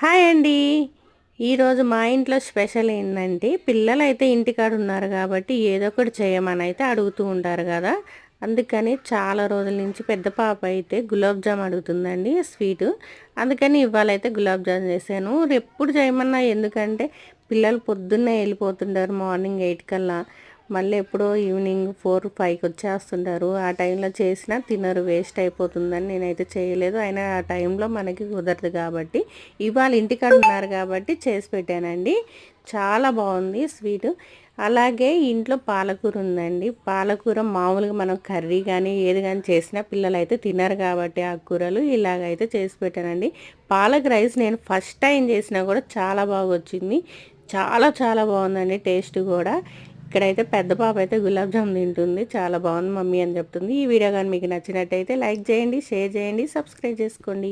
Hi అండి. ఈరోజు మా ఇంట్లో స్పెషల్ ఏంటంటే పిల్లలైతే ఇంటికాడ ఉన్నారు కాబట్టి ఏదో ఒకటి చేయమని అయితే అడుగుతూ ఉంటారు కదా. అందుకని చాలా రోజుల నుంచి పెద్ద పాప అయితే గులాబ్ జామ్ అడుగుతుందండి స్వీటు. అందుకని ఇవాళైతే గులాబ్ జామ్ చేశాను. ఎప్పుడు చేయమన్నా ఎందుకంటే పిల్లలు పొద్దున్నే వెళ్ళిపోతుంటారు మార్నింగ్ 8 కల్లా. మళ్ళీ ఎప్పుడో ఈవినింగ్ 4, 5కి వచ్చేస్తుంటారు. ఆ టైంలో చేసినా తినరు, వేస్ట్ అయిపోతుందని నేనైతే చేయలేదు. అయినా ఆ టైంలో మనకి కుదరదు కాబట్టి ఇవాళ ఇంటికాడ ఉన్నారు కాబట్టి చేసి పెట్టానండి. చాలా బాగుంది స్వీటు. అలాగే ఇంట్లో పాలకూర ఉందండి. పాలకూర మామూలుగా మనం కర్రీ కానీ ఏది కానీ చేసినా పిల్లలు అయితే తినరు కాబట్టి ఆకుకూరలు ఇలాగైతే చేసి పెట్టానండి. పాలక్ రైస్ నేను ఫస్ట్ టైం చేసినా కూడా చాలా బాగా వచ్చింది. చాలా చాలా బాగుందండి టేస్ట్ కూడా. ఇక్కడైతే పెద్ద పాప అయితే గులాబ్ జామ్ తింటుంది. చాలా బాగుంది మమ్మీ అని చెప్తుంది. ఈ వీడియో కానీ మీకు నచ్చినట్టయితే లైక్ చేయండి, షేర్ చేయండి, సబ్స్క్రైబ్ చేసుకోండి.